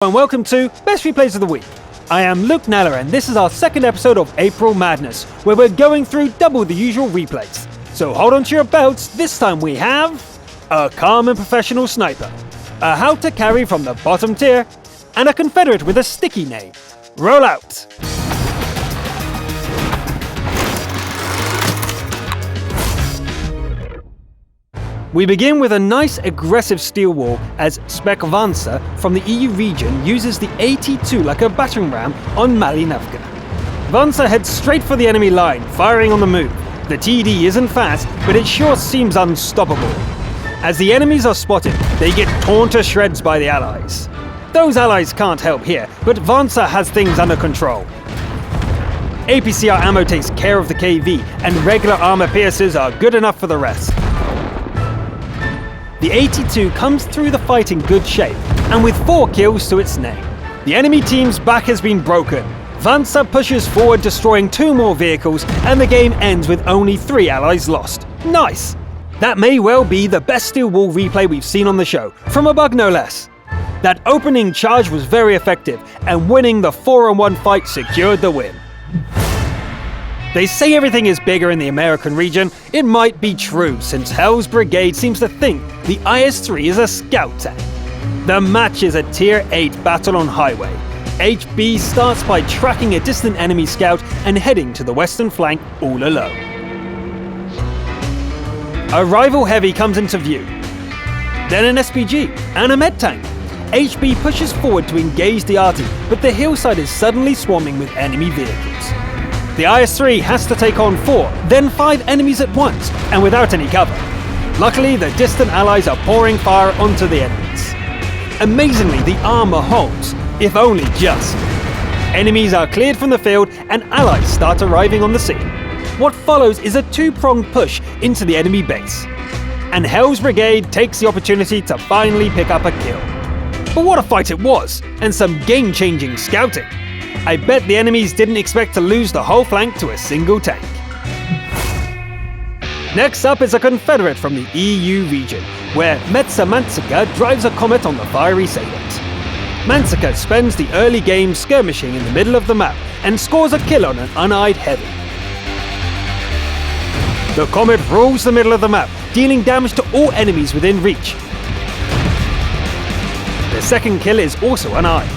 And welcome to Best Replays of the Week. I am Luke Naller and this is our second episode of April Madness, where we're going through double the usual replays. So hold on to your belts, this time we have a calm and professional sniper, a how to carry from the bottom tier, and a Confederate with a sticky name. Roll out! We begin with a nice aggressive steel wall as Spec Vansa from the EU region uses the AT-2 like a battering ram on Malinavka. Vansa heads straight for the enemy line, firing on the move. The TD isn't fast, but it sure seems unstoppable. As the enemies are spotted, they get torn to shreds by the allies. Those allies can't help here, but Vansa has things under control. APCR ammo takes care of the KV, and regular armor piercers are good enough for the rest. The AT-2 comes through the fight in good shape, and with 4 kills to its name. The enemy team's back has been broken. Vansa pushes forward, destroying 2 more vehicles, and the game ends with only 3 allies lost. Nice! That may well be the best steel wall replay we've seen on the show, from a bug no less. That opening charge was very effective, and winning the 4-on-1 fight secured the win. They say everything is bigger in the American region. It might be true, since Hell's Brigade seems to think the IS-3 is a scout tank. The match is a Tier 8 battle on highway. HB starts by tracking a distant enemy scout and heading to the western flank all alone. A rival heavy comes into view. Then an SPG and a med tank. HB pushes forward to engage the arty, but the hillside is suddenly swarming with enemy vehicles. The IS-3 has to take on 4, then 5 enemies at once, and without any cover. Luckily, the distant allies are pouring fire onto the enemies. Amazingly, the armor holds, if only just. Enemies are cleared from the field, and allies start arriving on the scene. What follows is a 2-pronged push into the enemy base. And Hell's Brigade takes the opportunity to finally pick up a kill. But what a fight it was, and some game-changing scouting. I bet the enemies didn't expect to lose the whole flank to a single tank. Next up is a Confederate from the EU region, where Metsa Mantzika drives a Comet on the fiery Salient. Mantzika spends the early game skirmishing in the middle of the map and scores a kill on an uneyed heavy. The Comet rules the middle of the map, dealing damage to all enemies within reach. The second kill is also uneyed.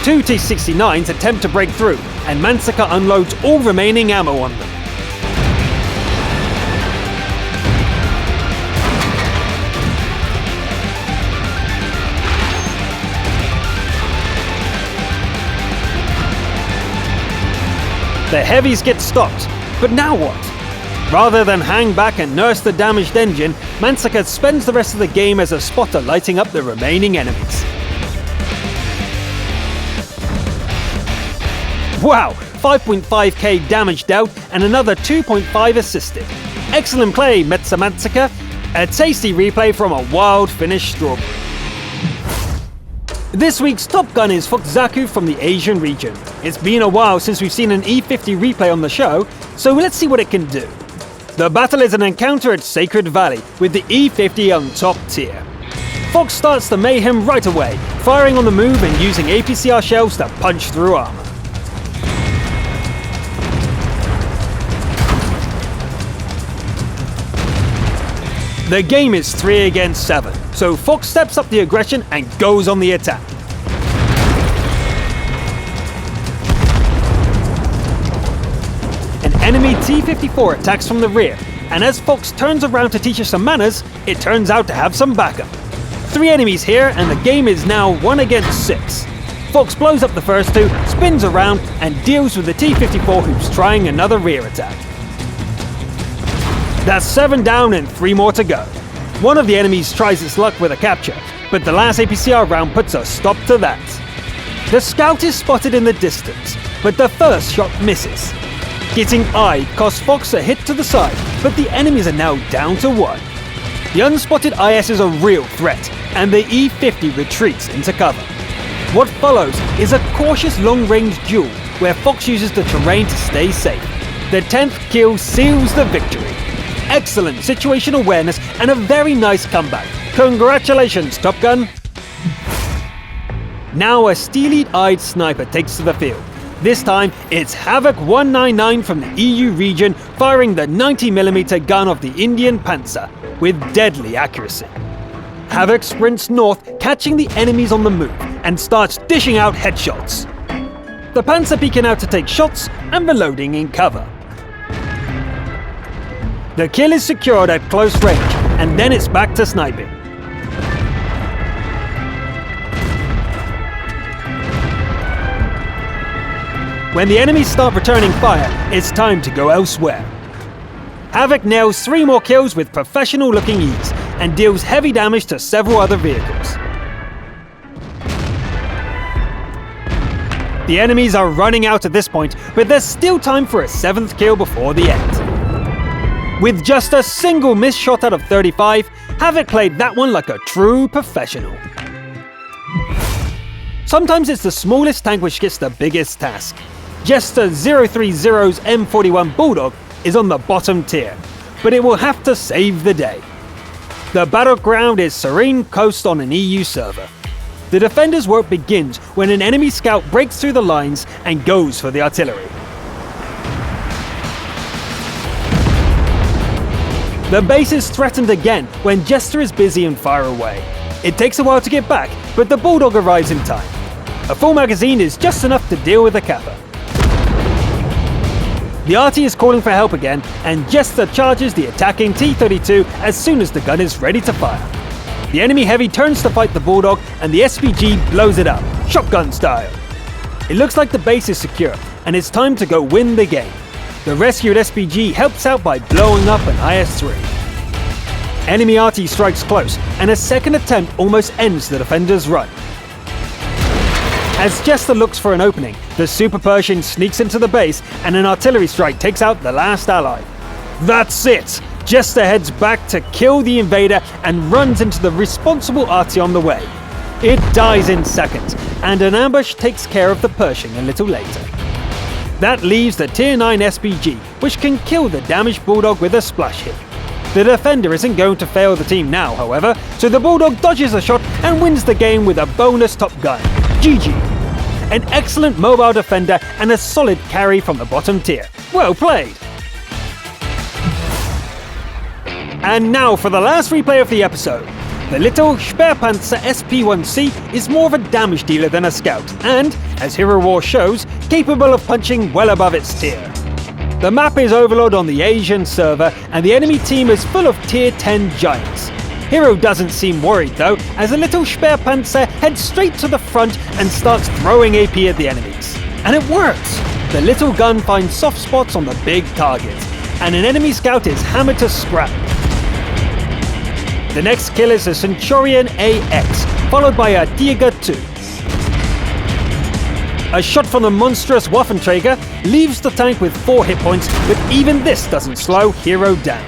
2 T-69s attempt to break through, and Mantzika unloads all remaining ammo on them. The heavies get stopped, but now what? Rather than hang back and nurse the damaged engine, Mantzika spends the rest of the game as a spotter lighting up the remaining enemies. Wow, 5.5k damage dealt and another 2.5 assisted. Excellent play, Metsa Mantzika. A tasty replay from a wild Finnish strawberry. This week's top gun is Fokzaku from the Asian region. It's been a while since we've seen an E50 replay on the show, so let's see what it can do. The battle is an encounter at Sacred Valley, with the E50 on top tier. Fox starts the mayhem right away, firing on the move and using APCR shells to punch through armor. The game is 3 against 7, so Fox steps up the aggression and goes on the attack. An enemy T-54 attacks from the rear, and as Fox turns around to teach us some manners, it turns out to have some backup. 3 enemies here, and the game is now 1 against 6. Fox blows up the first 2, spins around, and deals with the T-54 who's trying another rear attack. That's 7 down and 3 more to go. One of the enemies tries its luck with a capture, but the last APCR round puts a stop to that. The scout is spotted in the distance, but the first shot misses. Getting eyed costs Fox a hit to the side, but the enemies are now down to 1. The unspotted IS is a real threat, and the E50 retreats into cover. What follows is a cautious long-range duel, where Fox uses the terrain to stay safe. The 10th kill seals the victory. Excellent situation awareness and a very nice comeback. Congratulations, Top Gun! Now a steely-eyed sniper takes to the field. This time, it's Havoc 199 from the EU region firing the 90mm gun of the Indian Panzer with deadly accuracy. Havoc sprints north, catching the enemies on the move, and starts dishing out headshots. The Panzer peeking out to take shots and reloading in cover. The kill is secured at close range, and then it's back to sniping. When the enemies start returning fire, it's time to go elsewhere. Havoc nails 3 more kills with professional-looking ease and deals heavy damage to several other vehicles. The enemies are running out at this point, but there's still time for a 7th kill before the end. With just a single missed shot out of 35, Havoc played that one like a true professional. Sometimes it's the smallest tank which gets the biggest task. Jester 030's M41 Bulldog is on the bottom tier, but it will have to save the day. The battleground is Serene Coast on an EU server. The defender's work begins when an enemy scout breaks through the lines and goes for the artillery. The base is threatened again when Jester is busy and far away. It takes a while to get back, but the Bulldog arrives in time. A full magazine is just enough to deal with the Kappa. The RT is calling for help again, and Jester charges the attacking T-32 as soon as the gun is ready to fire. The enemy heavy turns to fight the Bulldog, and the SPG blows it up, shotgun style. It looks like the base is secure, and it's time to go win the game. The rescued SPG helps out by blowing up an IS-3. Enemy RT strikes close, and a second attempt almost ends the defender's run. As Jester looks for an opening, the Super Pershing sneaks into the base and an artillery strike takes out the last ally. That's it! Jester heads back to kill the invader and runs into the responsible RT on the way. It dies in seconds, and an ambush takes care of the Pershing a little later. That leaves the Tier 9 SPG, which can kill the damaged Bulldog with a splash hit. The defender isn't going to fail the team now, however, so the Bulldog dodges a shot and wins the game with a bonus Top Gun. GG! An excellent mobile defender and a solid carry from the bottom tier. Well played! And now for the last replay of the episode. The little Sperrpanzer SP1C is more of a damage dealer than a scout, and, as Hero War shows, capable of punching well above its tier. The map is Overlord on the Asian server, and the enemy team is full of Tier 10 giants. Hero doesn't seem worried though, as a little Sperrpanzer heads straight to the front and starts throwing AP at the enemies. And it works! The little gun finds soft spots on the big targets, and an enemy scout is hammered to scrap. The next kill is a Centurion AX, followed by a Tiger II. A shot from the monstrous Waffenträger leaves the tank with 4 hit points, but even this doesn't slow Hero down.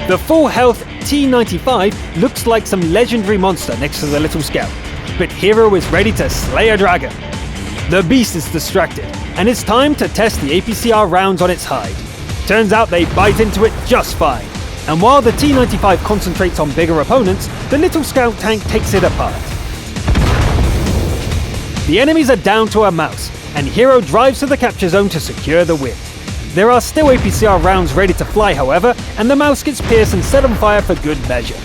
The full health T-95 looks like some legendary monster next to the little scout, but Hero is ready to slay a dragon. The beast is distracted, and it's time to test the APCR rounds on its hide. Turns out they bite into it just fine, and while the T-95 concentrates on bigger opponents, the little scout tank takes it apart. The enemies are down to a mouse, and Hero drives to the capture zone to secure the win. There are still APCR rounds ready to fly, however, and the mouse gets pierced and set on fire for good measure.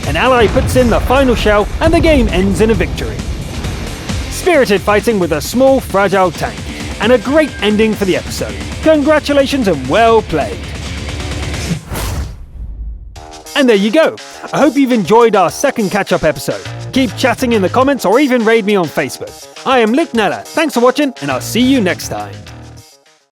An ally puts in the final shell, and the game ends in a victory. Spirited fighting with a small, fragile tank, and a great ending for the episode. Congratulations and well played! And there you go! I hope you've enjoyed our second catch-up episode. Keep chatting in the comments or even raid me on Facebook. I am Luke Nella, thanks for watching, and I'll see you next time.